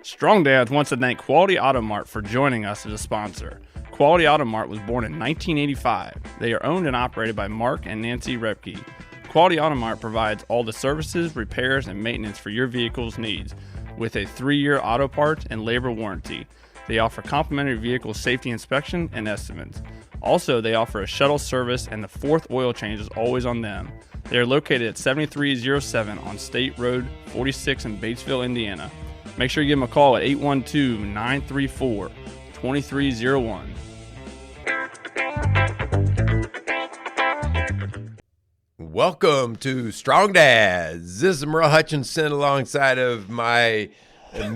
Strong Dads wants to thank Quality Auto Mart for joining us as a sponsor. Quality Auto Mart was born in 1985. They are owned and operated by Mark and Nancy Repke. Quality Auto Mart provides all the services, repairs, and maintenance for your vehicle's needs with a 3-year auto parts and labor warranty. They offer complimentary vehicle safety inspection and estimates. Also, they offer a shuttle service, and the 4th oil change is always on them. They are located at 7307 on State Road 46 in Batesville, Indiana. Make sure you give them a call at 812-934-2301. Welcome to Strong Dads. This is Merle Hutchinson alongside of my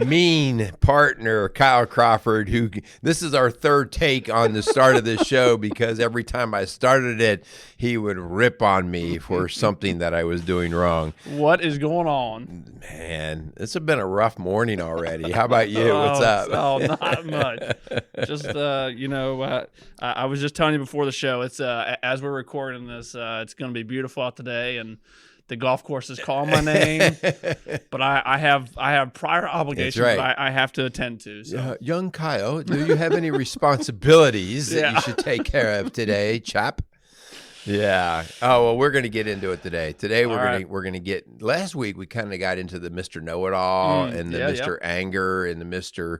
mean partner, Kyle Crawford, who this is our third take on the start of this show because every time I started it, he would rip on me for something that I was doing wrong. What is going on? Man, it's been a rough morning already. How about you? What's up? Oh, not much. Just, I was just telling you before the show, it's as we're recording this, it's going to be beautiful out today, and the golf course is calling my name, but I have prior obligations I have to attend to. So. Young Kyle, do you have any responsibilities that you should take care of today, chap? Yeah. Oh, well, we're going to get into it today. Today we're going to get. Last week we kind of got into the Mr. Know-It-All and the Mr. Anger and the Mr.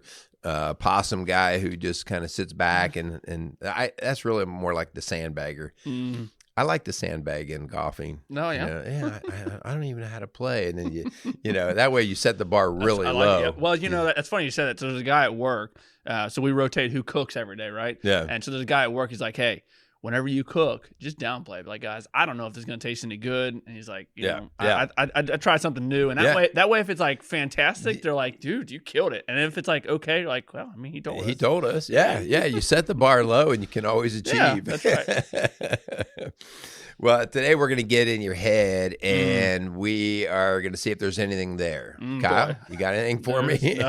Possum guy who just kind of sits back and that's really more like the sandbagger. Mm. I like the sandbag in golfing. No, yeah. I don't even know how to play. And then, you know, that way you set the bar really low. It. Well, that's funny you said that. So there's a guy at work. So we rotate who cooks every day, right? Yeah. And so there's a guy at work. He's like, hey, whenever you cook, just downplay. Like, guys, I don't know if this is going to taste any good. And he's like, you know, I try something new. And that way, if it's like fantastic, they're like, dude, you killed it. And if it's like, okay, like, well, I mean, he told us. He told us. Yeah. You set the bar low and you can always achieve. Yeah, that's right. Well, today we're going to get in your head, and we are going to see if there's anything there. Kyle, you got anything for me?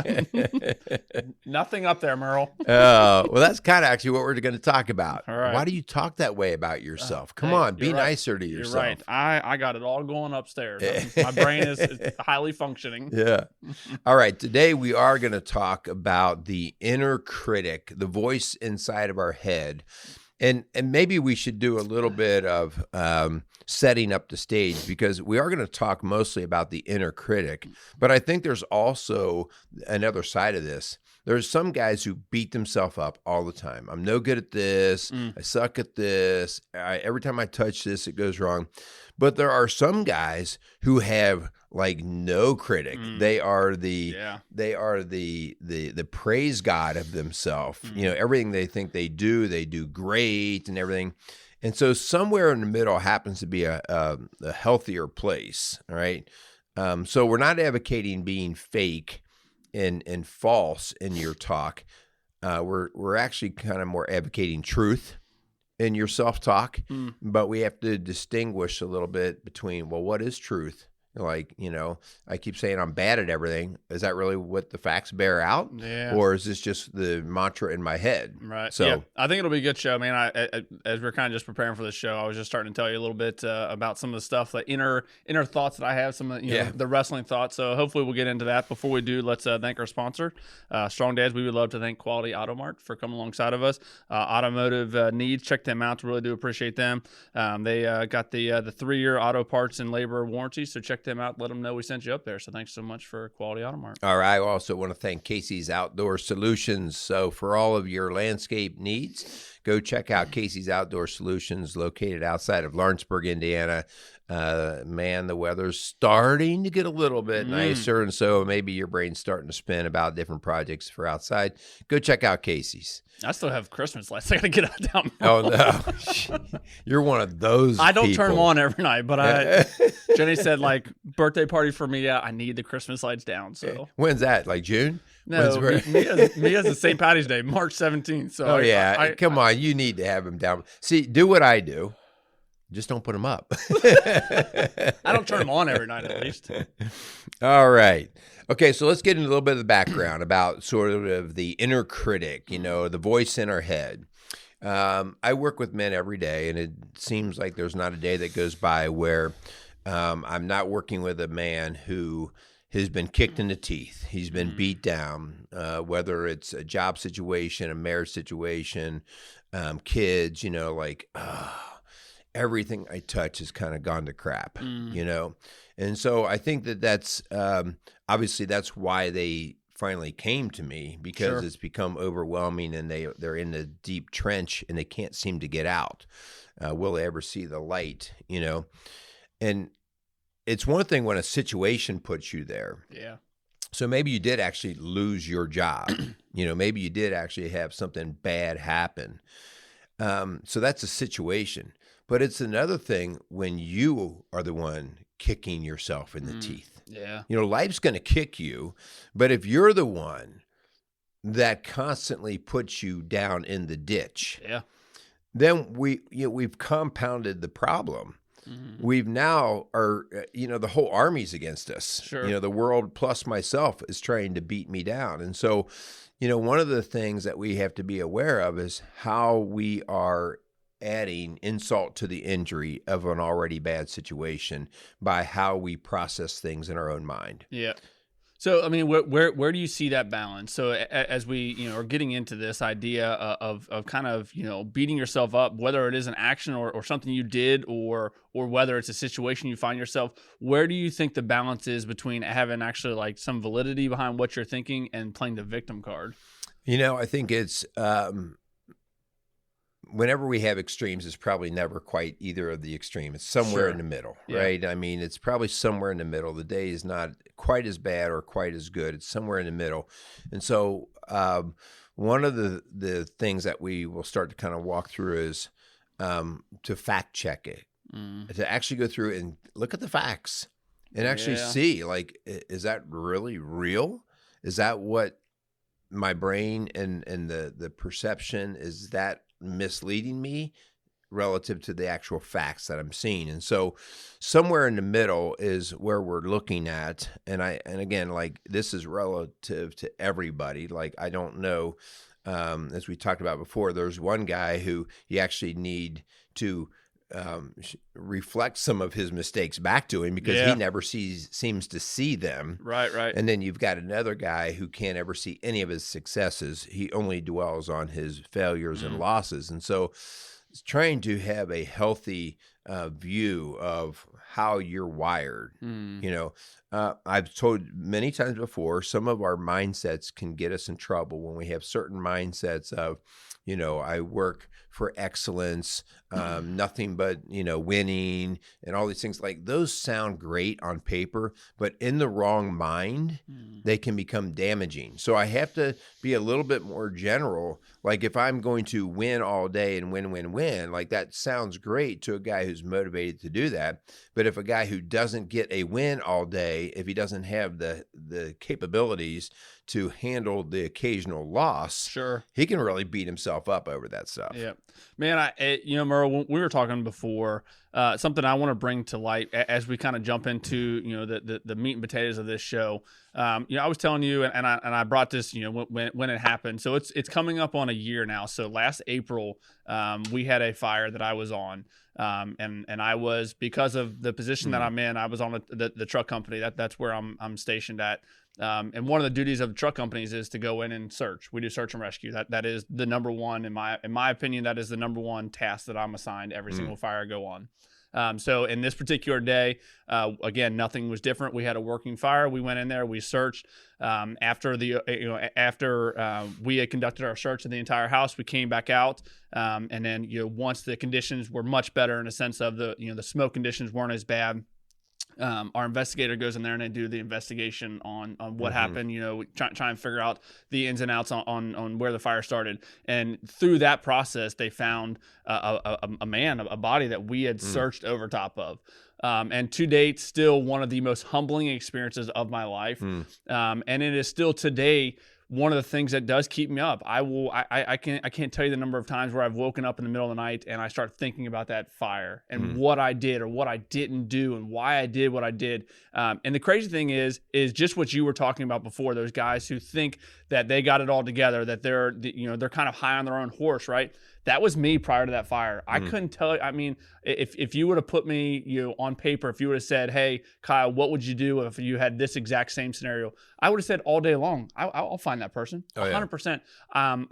Nothing up there, Merle. Well, that's kind of actually what we're going to talk about. All right. Why do you talk that way about yourself? Come on, be nicer to yourself. You're right. I got it all going upstairs. My brain is highly functioning. Yeah. All right. Today we are going to talk about the inner critic, the voice inside of our head. And maybe we should do a little bit of setting up the stage because we are going to talk mostly about the inner critic. But I think there's also another side of this. There's some guys who beat themselves up all the time. I'm no good at this. I suck at this. Every time I touch this, it goes wrong. But there are some guys who have like no critic. They are the praise God of themselves. You know, everything they think they do great and everything. And so somewhere in the middle happens to be a healthier place. All right. So we're not advocating being fake and false in your talk. We're actually kind of more advocating truth in your self-talk, but we have to distinguish a little bit between, well, what is truth? Like, you know, I keep saying I'm bad at everything. Is that really what the facts bear out? Yeah. Or is this just the mantra in my head? Right. So yeah, I think it'll be a good show, man. As we're kind of just preparing for this show, I was just starting to tell you a little bit about some of the stuff, the inner thoughts that I have, some of the wrestling thoughts. So hopefully we'll get into that. Before we do, let's thank our sponsor, Strong Dads. We would love to thank Quality Auto Mart for coming alongside of us. Automotive needs, check them out. Really do appreciate them. They got the 3-year auto parts and labor warranty. So check them out, let them know we sent you up there. So thanks so much for Quality Auto Mart. All right. I also want to thank Casey's Outdoor Solutions. So for all of your landscape needs, go check out Casey's Outdoor Solutions located outside of Lawrenceburg, Indiana. Man, the weather's starting to get a little bit nicer, and so maybe your brain's starting to spin about different projects for outside. Go check out Casey's. I still have Christmas lights. I got to get out down. Oh, no. You're one of those I don't people. Turn them on every night, but Jenny said, like, birthday party for me, I need the Christmas lights down. So when's that? Like June? No, Mia's is St. Patty's Day, March 17th. So come on. You need to have them down. See, do what I do. Just don't put them up. I don't turn them on every night, at least. All right. Okay, so let's get into a little bit of the background about sort of the inner critic, you know, the voice in our head. I work with men every day, and it seems like there's not a day that goes by where I'm not working with a man who has been kicked in the teeth. He's been beat down, whether it's a job situation, a marriage situation, kids, everything I touch has kind of gone to crap, And so I think that's obviously that's why they finally came to me, because it's become overwhelming and they're in the deep trench and they can't seem to get out. Will they ever see the light, And it's one thing when a situation puts you there. Yeah. So maybe you did actually lose your job. Maybe you did actually have something bad happen. So that's a situation. But it's another thing when you are the one kicking yourself in the teeth. Yeah. Life's going to kick you. But if you're the one that constantly puts you down in the ditch, then we've compounded the problem. We've now the whole army's against us. Sure. The world plus myself is trying to beat me down. And so, one of the things that we have to be aware of is how we are adding insult to the injury of an already bad situation by how we process things in our own mind. Yeah. So, I mean, where do you see that balance? So as we, are getting into this idea of kind of, beating yourself up, whether it is an action or something you did, or whether it's a situation you find yourself, where do you think the balance is between having actually like some validity behind what you're thinking and playing the victim card? I think it's, whenever we have extremes, it's probably never quite either of the extreme. It's somewhere in the middle, right? I mean, it's probably somewhere in the middle. The day is not quite as bad or quite as good. It's somewhere in the middle. And so one of the things that we will start to kind of walk through is to fact check it, to actually go through and look at the facts and actually see, like, is that really real? Is that what my brain and the perception, is that misleading me relative to the actual facts that I'm seeing? And so somewhere in the middle is where we're looking at. And again, like, this is relative to everybody. Like, I don't know, as we talked about before, there's one guy who you actually need to reflect some of his mistakes back to him because he never seems to see them. Right. And then you've got another guy who can't ever see any of his successes. He only dwells on his failures and losses. And so it's trying to have a healthy view of how you're wired. I've told many times before, some of our mindsets can get us in trouble when we have certain mindsets of, I work for excellence, nothing but, winning and all these things. Like, those sound great on paper, but in the wrong mind, they can become damaging. So I have to be a little bit more general. Like, if I'm going to win all day and win, like, that sounds great to a guy who's motivated to do that. But if a guy who doesn't get a win all day, if he doesn't have the capabilities to handle the occasional loss, he can really beat himself up over that stuff. Yeah, man. Merle, when we were talking before, something I want to bring to light as we kind of jump into, the meat and potatoes of this show. I was telling you, and I brought this, when it happened. So it's coming up on a year now. So last April, we had a fire that I was on. And I was, because of the position that I'm in, I was on the truck company. That's where I'm stationed at. And one of the duties of the truck companies is to go in and search. We do search and rescue. That is the number one, in my opinion, that is the number one task that I'm assigned every single fire I go on. So in this particular day, again, nothing was different. We had a working fire. We went in there, we searched. After we had conducted our search of the entire house, we came back out. And then, once the conditions were much better in a sense of the smoke conditions weren't as bad, our investigator goes in there and they do the investigation on what happened, try and figure out the ins and outs on where the fire started. And through that process, they found a body that we had searched over top of. And to date, still one of the most humbling experiences of my life. And it is still today one of the things that does keep me up. I can't tell you the number of times where I've woken up in the middle of the night and I start thinking about that fire and what I did or what I didn't do and why I did what I did. And the crazy thing is just what you were talking about before. Those guys who think that they got it all together, that they're kind of high on their own horse, right? That was me prior to that fire. I couldn't tell. I mean, if you would have put me, on paper, if you would have said, "Hey, Kyle, what would you do if you had this exact same scenario?" I would have said all day long, "I'll find that person, 100%." I'm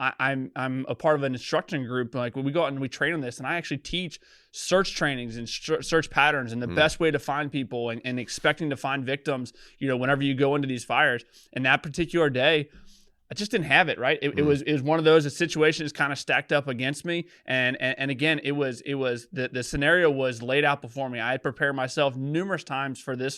a part of an instructing group. Like when we go out and we train on this, and I actually teach search trainings and search patterns and the best way to find people and expecting to find victims. Whenever you go into these fires, and that particular day, I just didn't have it, right? It was one of those situations kind of stacked up against me, and again, it was the scenario was laid out before me. I had prepared myself numerous times for this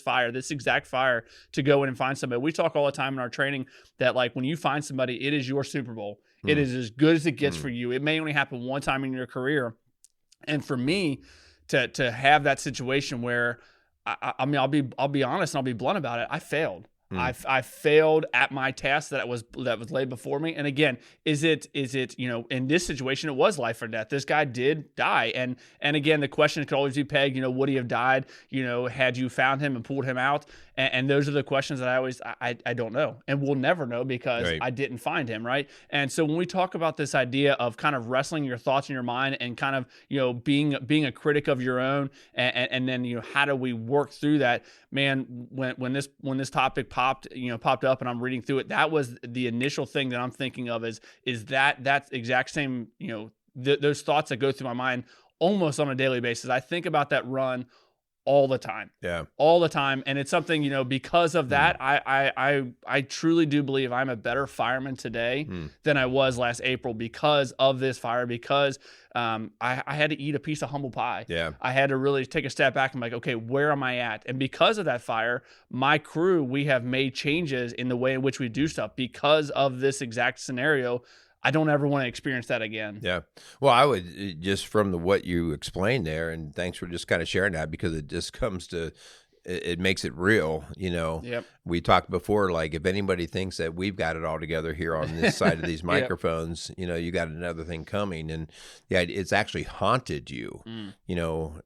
exact fire, to go in and find somebody. We talk all the time in our training that, like, when you find somebody, it is your Super Bowl. It is as good as it gets for you. It may only happen one time in your career, and for me to have that situation where I mean, I'll be honest and I'll be blunt about it. I failed. I failed at my task that was laid before me. And again, is it in this situation, it was life or death. This guy did die. And again, the question could always be pegged, would he have died, had you found him and pulled him out? And those are the questions that I don't know, and we'll never know because I didn't find him, right? And so when we talk about this idea of kind of wrestling your thoughts in your mind and kind of, being a critic of your own, and then, how do we work through that? Man, when this topic popped up and I'm reading through it, that was the initial thing that I'm thinking of is that exact same, those thoughts that go through my mind almost on a daily basis. I think about that run all the time. Yeah. All the time. And it's something, because of that, I truly do believe I'm a better fireman today than I was last April because of this fire, because I had to eat a piece of humble pie. Yeah. I had to really take a step back and be like, okay, where am I at? And because of that fire, my crew, we have made changes in the way in which we do stuff because of this exact scenario. I don't ever want to experience that again. Yeah. Well, I would just from what you explained there, and thanks for just kind of sharing that, because it just comes to, it makes it real. Yep. We talked before, like, if anybody thinks that we've got it all together here on this side of these microphones, you got another thing coming, and it's actually haunted you, and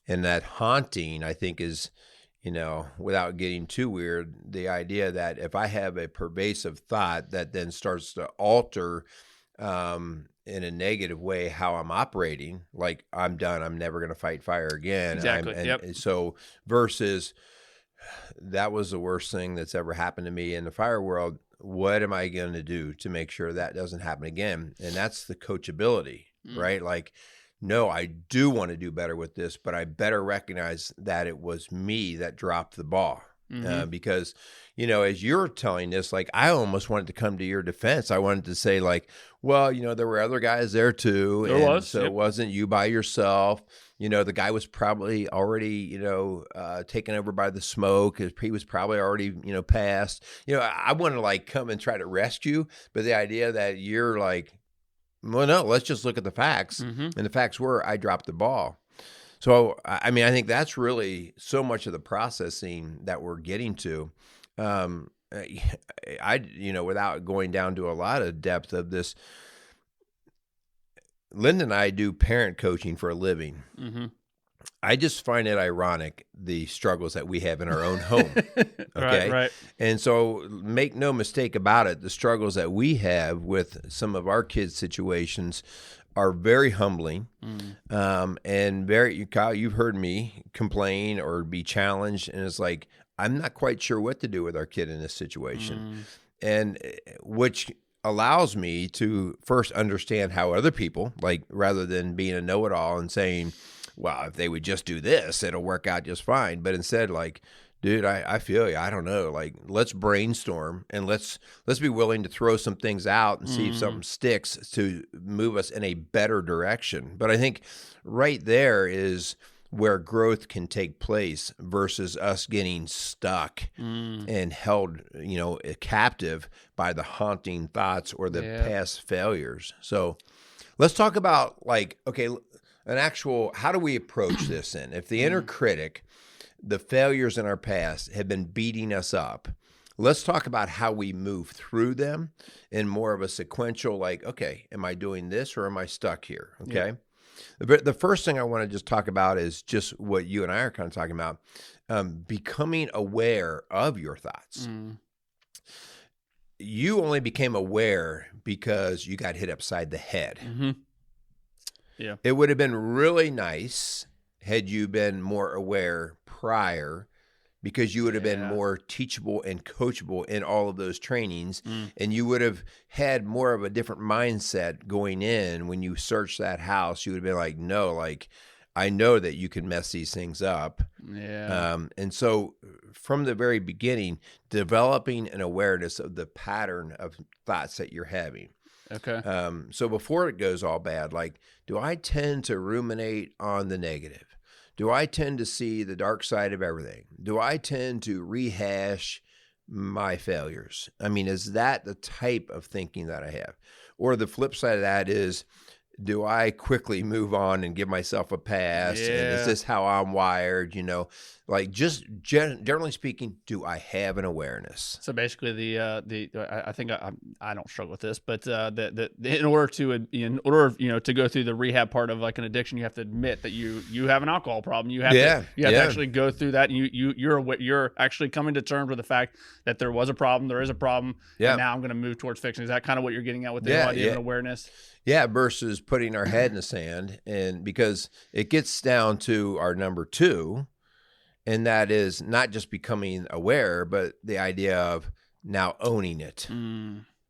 that haunting, I think, is, without getting too weird, the idea that if I have a pervasive thought that then starts to alter in a negative way how I'm operating, like, I'm done, I'm never going to fight fire again. Exactly. So versus that was the worst thing that's ever happened to me in the fire world. What am I going to do to make sure that doesn't happen again? And that's the coachability, right? Like, no, I do want to do better with this, but I better recognize that it was me that dropped the ball. Because, as you're telling this, like, I almost wanted to come to your defense. I wanted to say, like, well, there were other guys there too. It wasn't you by yourself. The guy was probably already, taken over by the smoke. He was probably already, passed. I want to, like, come and try to rescue, but the idea that you're like, well, no, let's just look at the facts. And the facts were I dropped the ball. So, I mean, I think that's really so much of the processing that we're getting to. Without going down to a lot of depth of this, Linda and I do parent coaching for a living. I just find it ironic, the struggles that we have in our own home. Okay. Right. And so make no mistake about it. The struggles that we have with some of our kids' situations are very humbling. And Kyle, you've heard me complain or be challenged. And it's like, I'm not quite sure what to do with our kid in this situation. And which allows me to first understand how other people, like, rather than being a know-it-all and saying, well, if they would just do this, it'll work out just fine. But instead, like, dude, I feel you. I don't know. Like, let's brainstorm and let's be willing to throw some things out and see if something sticks to move us in a better direction. But I think right there is where growth can take place versus us getting stuck and held, captive by the haunting thoughts or the past failures. So let's talk about, like, okay, how do we approach this then? If the inner critic, the failures in our past have been beating us up, let's talk about how we move through them in more of a sequential, like, okay, am I doing this or am I stuck here? Okay. The first thing I want to just talk about is just what you and I are kind of talking about, becoming aware of your thoughts. You only became aware because you got hit upside the head. Yeah. It would have been really nice had you been more aware prior, because you would have been more teachable and coachable in all of those trainings, and you would have had more of a different mindset going in when you search that house. You would have been like, no, like, I know that you can mess these things up. Yeah. And so from the very beginning, developing an awareness of the pattern of thoughts that you're having. Okay. So before it goes all bad, like, do I tend to ruminate on the negative? Do I tend to see the dark side of everything? Do I tend to rehash my failures? I mean, is that the type of thinking that I have? Or the flip side of that is, do I quickly move on and give myself a pass? Yeah. And is this how I'm wired? You know, like, just generally speaking, do I have an awareness? So basically, I think I don't struggle with this, but in order to go through the rehab part of like an addiction, you have to admit that you have an alcohol problem. You have to actually go through that, and you're actually coming to terms with the fact that there was a problem, there is a problem, and now I'm going to move towards fixing. Is that kind of what you're getting at with the idea of an awareness? Yeah, versus putting our head in the sand, and because it gets down to our number 2. And that is not just becoming aware, but the idea of now owning it.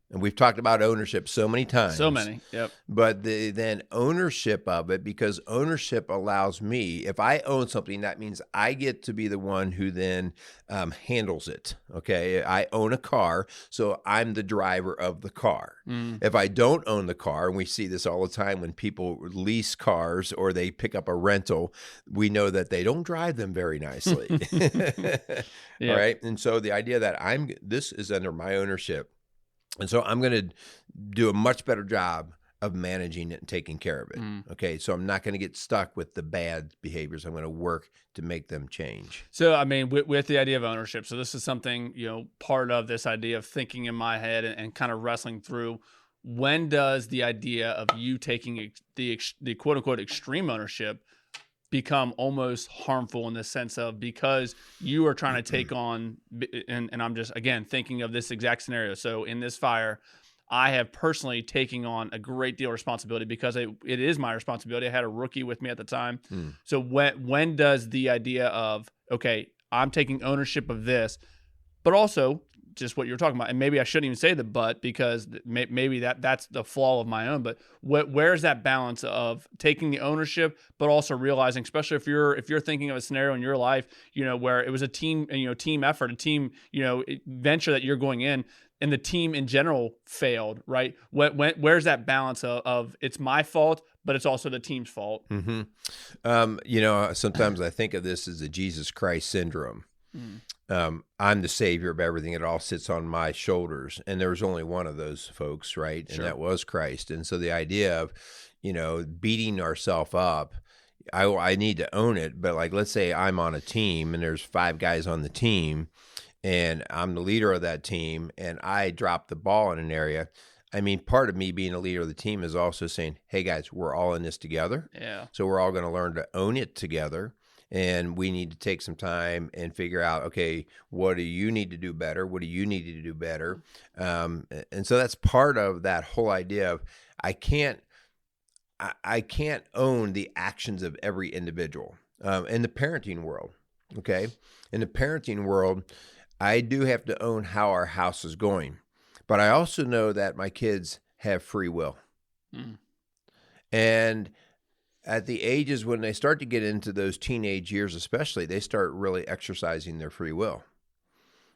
And we've talked about ownership so many times. So many, yep. But then ownership of it, because ownership allows me, if I own something, that means I get to be the one who then handles it, okay? I own a car, so I'm the driver of the car. If I don't own the car, and we see this all the time when people lease cars or they pick up a rental, we know that they don't drive them very nicely. All right? And so the idea that this is under my ownership, and so I'm going to do a much better job of managing it and taking care of it. Okay, so I'm not going to get stuck with the bad behaviors. I'm going to work to make them change. So, I mean, with the idea of ownership, so this is something, part of this idea of thinking in my head and kind of wrestling through, when does the idea of you taking the quote unquote extreme ownership become almost harmful in the sense of, because you are trying to take on, and I'm just, again, thinking of this exact scenario. So in this fire, I have personally taken on a great deal of responsibility because it is my responsibility. I had a rookie with me at the time. So when does the idea of, okay, I'm taking ownership of this, but also just what you're talking about, and maybe I shouldn't even say the but, because maybe that's the flaw of my own, but where's that balance of taking the ownership, but also realizing, especially if you're thinking of a scenario in your life, where it was a team effort, a team, venture that you're going in, and the team in general failed, right? Where's that balance of it's my fault, but it's also the team's fault? Sometimes I think of this as the Jesus Christ syndrome. I'm the savior of everything. It all sits on my shoulders. And there was only one of those folks, right? And that was Christ. And so the idea of, beating ourselves up, I need to own it. But like, let's say I'm on a team and there's 5 guys on the team and I'm the leader of that team and I drop the ball in an area. I mean, part of me being a leader of the team is also saying, hey guys, we're all in this together. Yeah. So we're all going to learn to own it together. And we need to take some time and figure out, okay, what do you need to do better? What do you need to do better? And so that's part of that whole idea of I can't own the actions of every individual. In the parenting world, okay? In the parenting world, I do have to own how our house is going. But I also know that my kids have free will. And at the ages when they start to get into those teenage years especially, they start really exercising their free will,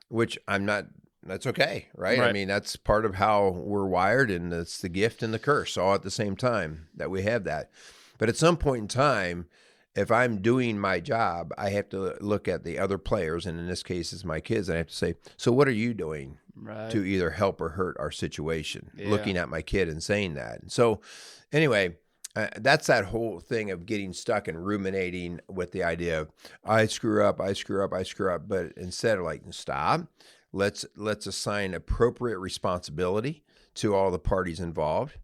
which that's okay, right? I mean, that's part of how we're wired, and it's the gift and the curse all at the same time that we have that. But at some point in time, if I'm doing my job, I have to look at the other players, and in this case, it's my kids, and I have to say, so what are you doing to either help or hurt our situation? Looking at my kid and saying that. So anyway, that's that whole thing of getting stuck and ruminating with the idea of I screw up. But instead of like, stop, let's assign appropriate responsibility to all the parties involved.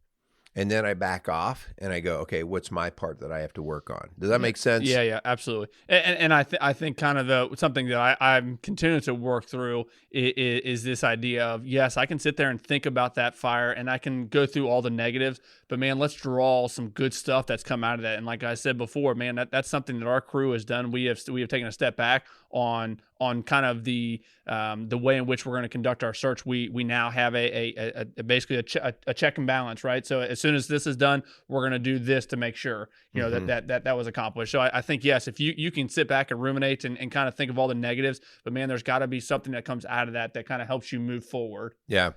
and then I back off and I go, okay, what's my part that I have to work on? Does that make sense? Yeah, absolutely. And I think kind of something that I'm continuing to work through is this idea of, yes, I can sit there and think about that fire and I can go through all the negatives, but man, let's draw some good stuff that's come out of that. And like I said before, man, that's something that our crew has done. We have taken a step back on kind of the way in which we're going to conduct our search. We now have a basically a check and balance, right? So as soon as this is done, we're going to do this to make sure that was accomplished. So I think, yes, if you can sit back and ruminate and kind of think of all the negatives, but man, there's got to be something that comes out of that kind of helps you move forward. Yeah.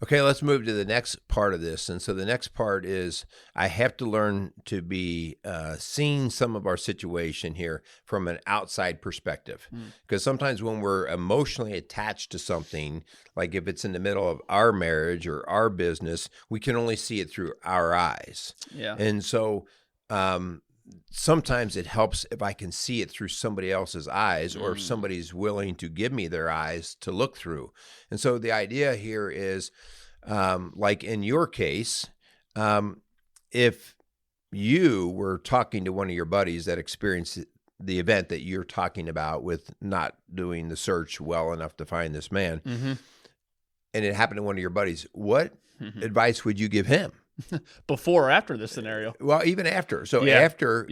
Okay, let's move to the next part of this. And so the next part is I have to learn to be seeing some of our situation here from an outside perspective. Because sometimes when we're emotionally attached to something, like if it's in the middle of our marriage or our business, we can only see it through our eyes. Yeah. And so sometimes it helps if I can see it through somebody else's eyes, or if somebody's willing to give me their eyes to look through. And so the idea here is, like in your case, if you were talking to one of your buddies that experienced the event that you're talking about with not doing the search well enough to find this man, and it happened to one of your buddies, what advice would you give him? Before or after this scenario? Well, even after. So after,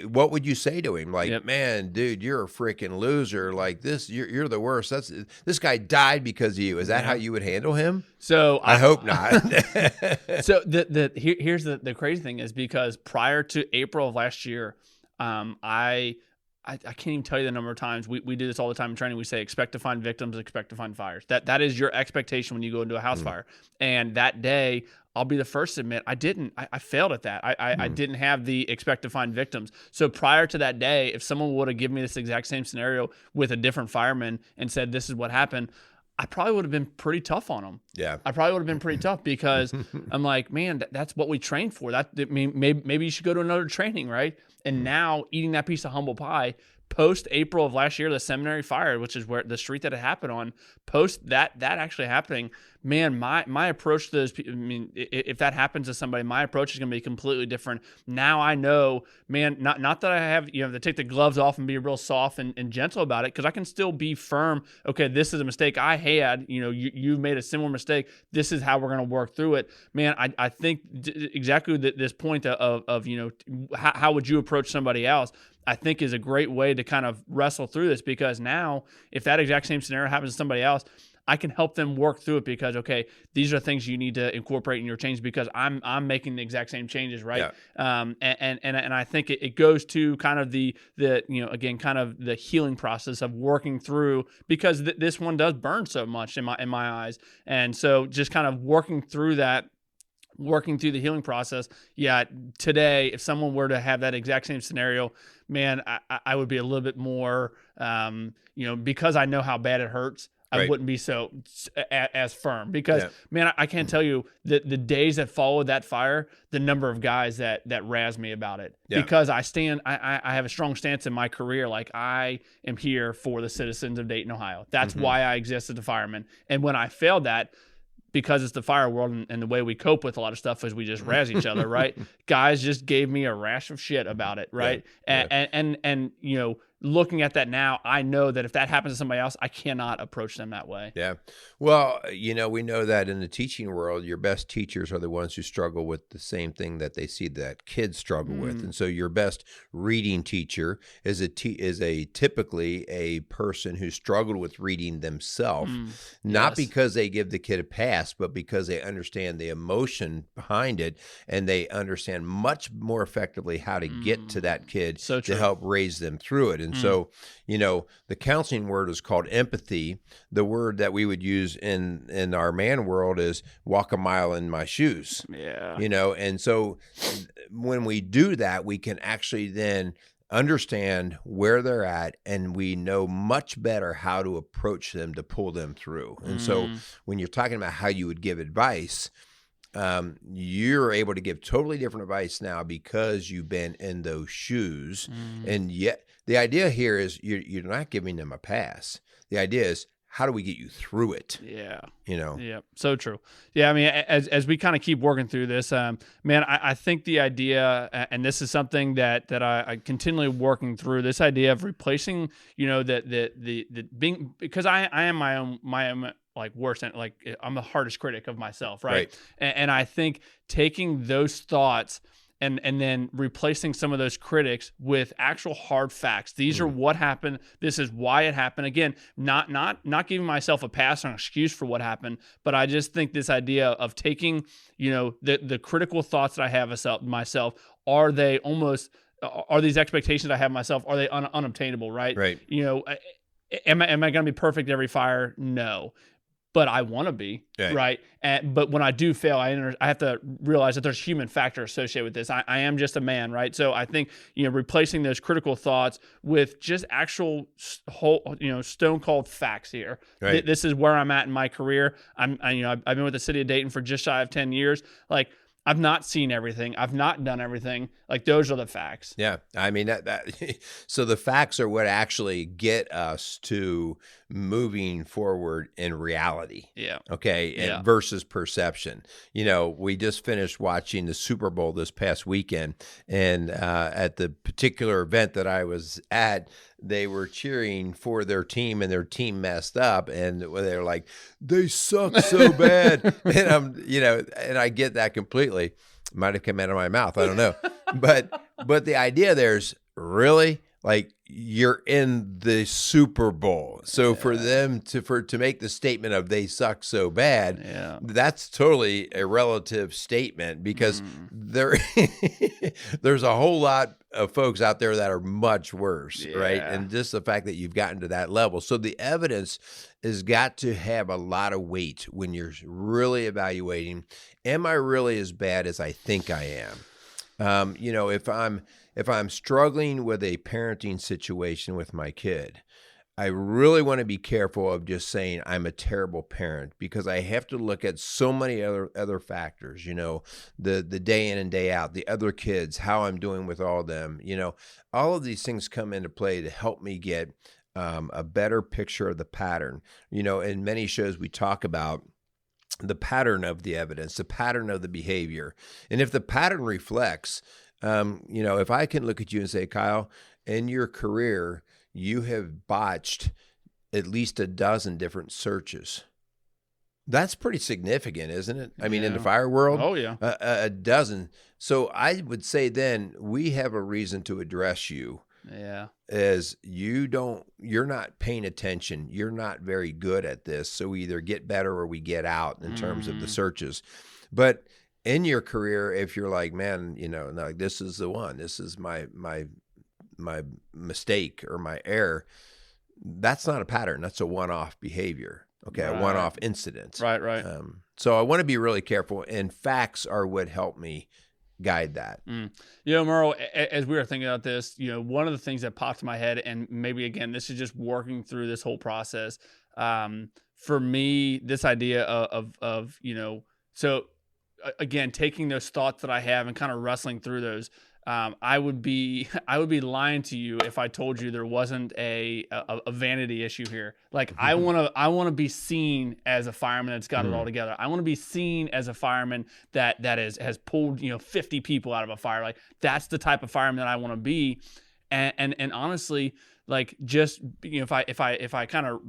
what would you say to him? Like, man, dude, you're a freaking loser. Like this, you're the worst. This guy died because of you. Is that how you would handle him? So I hope not. So here's the crazy thing is, because prior to April of last year, I can't even tell you the number of times we do this all the time in training. We say, expect to find victims, expect to find fires. That is your expectation when you go into a house fire. And that day, I'll be the first to admit, I failed at that. I didn't have the expect to find victims. So prior to that day, if someone would have given me this exact same scenario with a different fireman and said, this is what happened, I probably would have been pretty tough on them. Yeah. I probably would have been pretty tough, because I'm like, man, that's what we trained for. Maybe you should go to another training, right? And now eating that piece of humble pie, post April of last year, the seminary fire, which is where the street that it happened on, post that actually happening, man, my approach to those people, I mean, if that happens to somebody, my approach is going to be completely different. Now I know, man, not that I have, to take the gloves off and be real soft and gentle about it, because I can still be firm. Okay, this is a mistake I had. You've made a similar mistake. This is how we're going to work through it. Man, I think exactly this point of how would you approach somebody else, I think is a great way to kind of wrestle through this, because now if that exact same scenario happens to somebody else, I can help them work through it, because, okay, these are things you need to incorporate in your change, because I'm making the exact same changes, right? Yeah. And I think it goes to kind of the again, kind of the healing process of working through, because this one does burn so much in my eyes. And so just kind of working through that, working through the healing process. Yeah, today, if someone were to have that exact same scenario, man, I would be a little bit more, because I know how bad it hurts, I wouldn't be so as firm, because man, I can't tell you the days that followed that fire, the number of guys that razz me about it, because I have a strong stance in my career. Like, I am here for the citizens of Dayton, Ohio. That's why I exist as a fireman. And when I failed that, because it's the fire world, and the way we cope with a lot of stuff is we just razz each other, right? Guys just gave me a rash of shit about it, right? And looking at that now, I know that if that happens to somebody else, I cannot approach them that way. Yeah. Well, we know that in the teaching world, your best teachers are the ones who struggle with the same thing that they see that kids struggle with. And so your best reading teacher is typically a person who struggled with reading themselves, not because they give the kid a pass, but because they understand the emotion behind it, and they understand much more effectively how to get to that kid to help raise them through it. And so, the counseling word is called empathy. The word that we would use in our man world is walk a mile in my shoes. Yeah. And so when we do that, we can actually then understand where they're at, and we know much better how to approach them to pull them through. And so when you're talking about how you would give advice, you're able to give totally different advice now because you've been in those shoes. And yet the idea here is you're not giving them a pass. The idea is, how do we get you through it? Yeah. Yeah. So true. Yeah. I mean, as we kind of keep working through this, man, I think the idea, and this is something that I continually working through, this idea of replacing, the being, because I am my own like worst, like I'm the hardest critic of myself. Right. And I think taking those thoughts and then replacing some of those critics with actual hard facts. These are what happened. This is why it happened. Again, not giving myself a pass or an excuse for what happened, but I just think this idea of taking, the critical thoughts that I have myself, are these expectations I have myself, are they unobtainable, right? Right. Am I going to be perfect every fire? No. But I want to be, right? But when I do fail, I have to realize that there's human factor associated with this. I am just a man, right? So I think, replacing those critical thoughts with just actual stone cold facts here. Right. This is where I'm at in my career. I've been with the city of Dayton for just shy of 10 years. Like, I've not seen everything. I've not done everything. Like, those are the facts. Yeah. I mean, so the facts are what actually get us to moving forward in reality. Yeah. Okay. And versus perception. We just finished watching the Super Bowl this past weekend, and at the particular event that I was at, they were cheering for their team, and their team messed up, and they're like, they suck so bad. And and I get that completely. Might have come out of my mouth. I don't know. But the idea there's really, like, you're in the Super Bowl. So for them to make the statement of they suck so bad, that's totally a relative statement, because there's a whole lot of folks out there that are much worse, right? And just the fact that you've gotten to that level. So the evidence has got to have a lot of weight when you're really evaluating, am I really as bad as I think I am? If I'm struggling with a parenting situation with my kid, I really want to be careful of just saying I'm a terrible parent, because I have to look at so many other factors, the day in and day out, the other kids, how I'm doing with all of them, all of these things come into play to help me get a better picture of the pattern. In many shows we talk about the pattern of the evidence, the pattern of the behavior. And if the pattern reflects, if I can look at you and say, Kyle, in your career, you have botched at least a dozen different searches. That's pretty significant, isn't it? I mean, in the fire world, a dozen. So I would say then we have a reason to address you. Yeah. As you're not paying attention. You're not very good at this. So we either get better or we get out in terms of the searches. But in your career, if you're like, man, like, this is the one, this is my mistake or my error, that's not a pattern. That's a one-off behavior. Okay. A one-off incident. Right. So I want to be really careful, and facts are what help me guide that. Merle, as we were thinking about this, one of the things that popped in my head, and maybe again, this is just working through this whole process. For me, this idea of so again, taking those thoughts that I have and kind of wrestling through those. I would be lying to you if I told you there wasn't a vanity issue here. Like, I want to be seen as a fireman that's got it all together. I want to be seen as a fireman that has pulled 50 people out of a fire. Like, that's the type of fireman that I want to be. And honestly, like, just if I kind of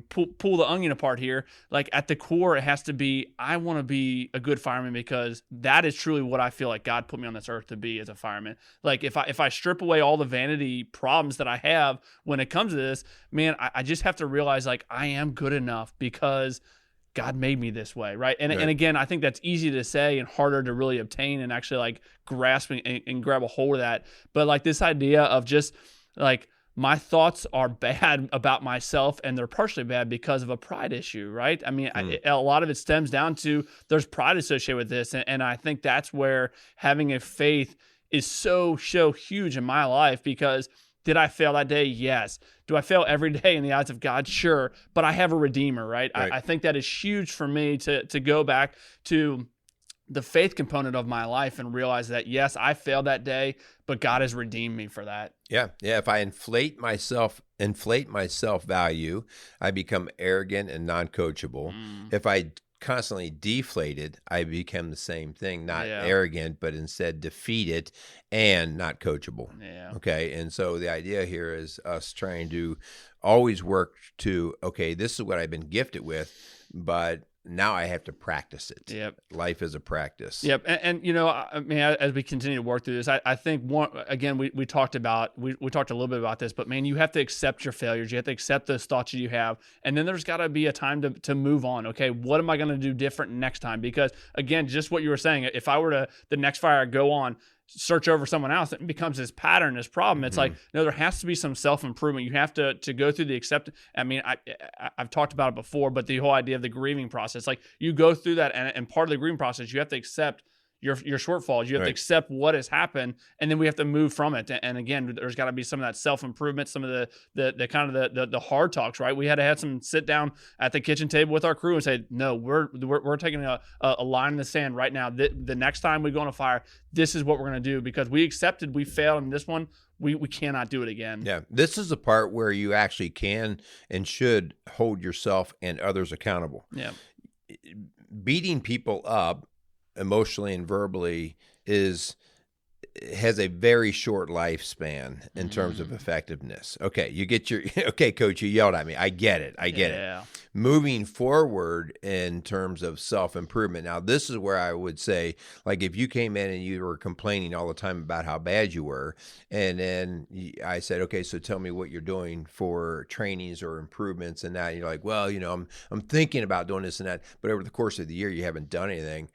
pull the onion apart here, like, at the core, it has to be, I want to be a good fireman, because that is truly what I feel like God put me on this earth to be, as a fireman. Like, if I strip away all the vanity problems that I have when it comes to this, man, I just have to realize, like, I am good enough because God made me this way, right? And again, I think that's easy to say and harder to really obtain and actually, like, grasp and grab a hold of that. But, like, this idea of just, like, my thoughts are bad about myself, and they're partially bad because of a pride issue, right? I mean, a lot of it stems down to there's pride associated with this, and I think that's where having a faith is so huge in my life, because did I fail that day? Yes. Do I fail every day in the eyes of God? Sure. But I have a Redeemer, right? I think that is huge for me to go back to the faith component of my life and realize that, yes, I failed that day, but God has redeemed me for that. Yeah. If I inflate myself inflate my self-value, I become arrogant and non-coachable. If I constantly deflated, I become the same thing, not arrogant, but instead defeated and not coachable. Yeah. Okay. And so the idea here is us trying to always work to, okay, this is what I've been gifted with, but now I have to practice it. Yep. Life is a practice. Yep. And you know, I mean, as we continue to work through this, I think we talked about, we talked a little bit about this, but man, you have to accept your failures. You have to accept those thoughts that you have. And then there's got to be a time to move on. Okay. What am I going to do different next time? Because again, just what you were saying, if I were to, the next fire I go on, search over someone else, it becomes this pattern, this problem. It's like, no, there has to be some self-improvement. You have to go through the acceptance. I mean, I've talked about it before, but the whole idea of the grieving process, like you go through that, and part of the grieving process, you have to accept your shortfalls. You have to accept what has happened, and then we have to move from it. And again, there's got to be some of that self-improvement, some of the kind of the hard talks, right? We had to have some sit down at the kitchen table with our crew and say, no, we're taking a line in the sand right now. The next time we go on a fire, this is what we're going to do, because we accepted we failed in this one. We cannot do it again. Yeah. This is the part where you actually can and should hold yourself and others accountable. Yeah. Beating people up emotionally and verbally has a very short lifespan in terms of effectiveness. Okay, you get your okay, coach, you yelled at me. I get it. Moving forward in terms of self-improvement. Now, this is where I would say, like, if you came in and you were complaining all the time about how bad you were, and then I said, okay, so tell me what you're doing for trainings or improvements and that, and you're like, well, you know, I'm thinking about doing this and that, but over the course of the year, you haven't done anything.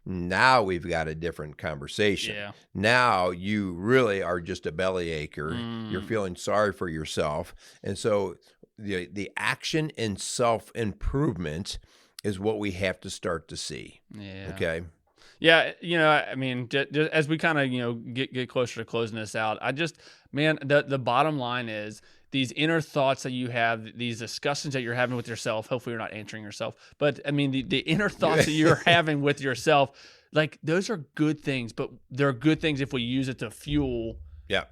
Now we've got a different conversation. Yeah. Now you really are just a bellyacher. You're feeling sorry for yourself. And so the action in self-improvement is what we have to start to see. Yeah. Okay. Yeah, you know, I mean, just as we kind of, you know, get closer to closing this out, man, the bottom line is these inner thoughts that you have, these discussions that you're having with yourself. Hopefully you're not answering yourself, but I mean, the inner thoughts that you're having with yourself, like those are good things, but they're good things if we use it to fuel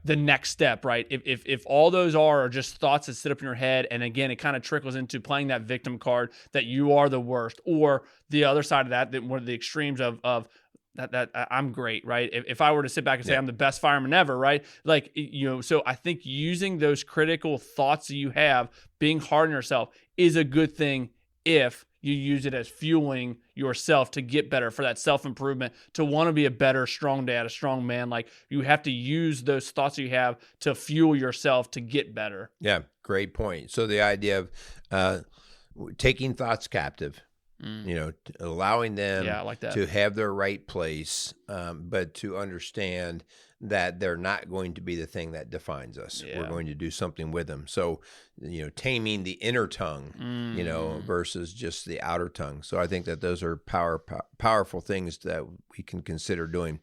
the next step, right? If all those are just thoughts that sit up in your head, and again, it kind of trickles into playing that victim card that you are the worst, or the other side of that one of the extremes of that I'm great, right? If I were to sit back and say I'm the best fireman ever, right? Like, you know, so I think using those critical thoughts that you have, being hard on yourself, is a good thing if you use it as fueling yourself to get better, for that self-improvement, to want to be a better, strong dad, a strong man. Like, you have to use those thoughts you have to fuel yourself to get better. Yeah, great point. So the idea of taking thoughts captive, you know, allowing them to have their right place, but to understand that they're not going to be the thing that defines us. We're going to do something with them. So, you know, taming the inner tongue, you know, versus just the outer tongue. So I think that those are powerful things that we can consider doing.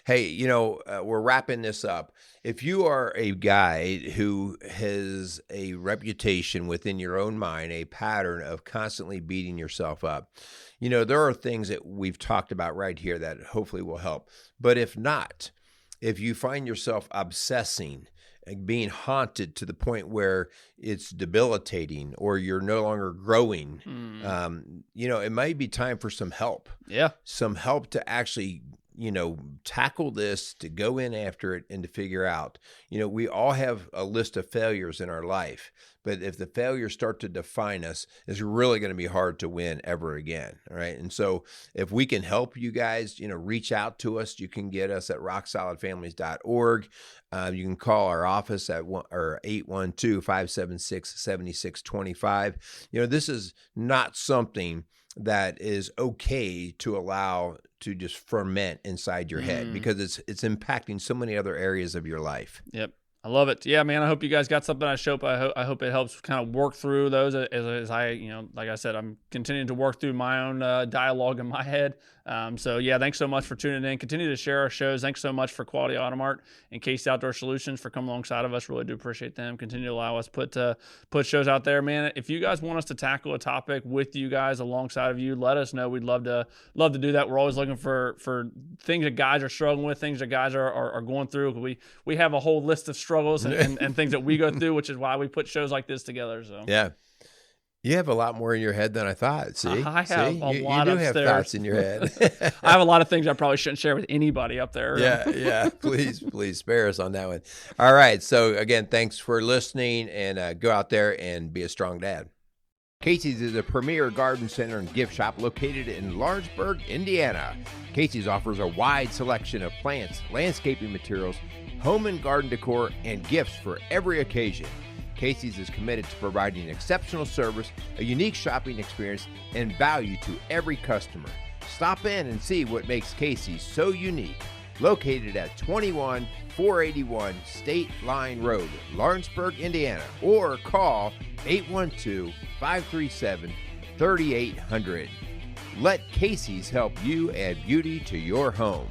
Hey, you know, we're wrapping this up. If you are a guy who has a reputation within your own mind, a pattern of constantly beating yourself up, you know, there are things that we've talked about right here that hopefully will help. But if not, if you find yourself obsessing and being haunted to the point where it's debilitating or you're no longer growing, you know, it might be time for some help. Yeah. Some help to actually, you know, tackle this, to go in after it and to figure out, you know, we all have a list of failures in our life, but if the failures start to define us, it's really going to be hard to win ever again. All right. And so if we can help you guys, you know, reach out to us. You can get us at rocksolidfamilies.org. You can call our office at 812-576-7625. You know, this is not something that is okay to allow to just ferment inside your head, because it's impacting so many other areas of your life. Yep. I love it. Yeah, man, I hope you guys got something I hope it helps kind of work through those as I, you know, like I said, I'm continuing to work through my own dialogue in my head. So yeah, thanks so much for tuning in. Continue to share our shows. Thanks so much for Quality Auto Mart and Casey Outdoor Solutions for coming alongside of us. Really do appreciate them. Continue to allow us put shows out there, man. If you guys want us to tackle a topic with you guys alongside of you, let us know. We'd love to do that. We're always looking for things that guys are struggling with, things that guys are going through. We have a whole list of struggles and things that we go through, which is why we put shows like this together. So yeah. You have a lot more in your head than I thought. See, I have a lot You do upstairs. have thoughts in your head. I have a lot of things I probably shouldn't share with anybody up there. Yeah. Please spare us on that one. All right. So again, thanks for listening, and go out there and be a strong dad. Casey's is a premier garden center and gift shop located in Lawrenceburg, Indiana. Casey's offers a wide selection of plants, landscaping materials, home and garden decor, and gifts for every occasion. Casey's is committed to providing exceptional service, a unique shopping experience, and value to every customer. Stop in and see what makes Casey's so unique. Located at 21481 State Line Road, Lawrenceburg, Indiana, or call 812-537-3800. Let Casey's help you add beauty to your home.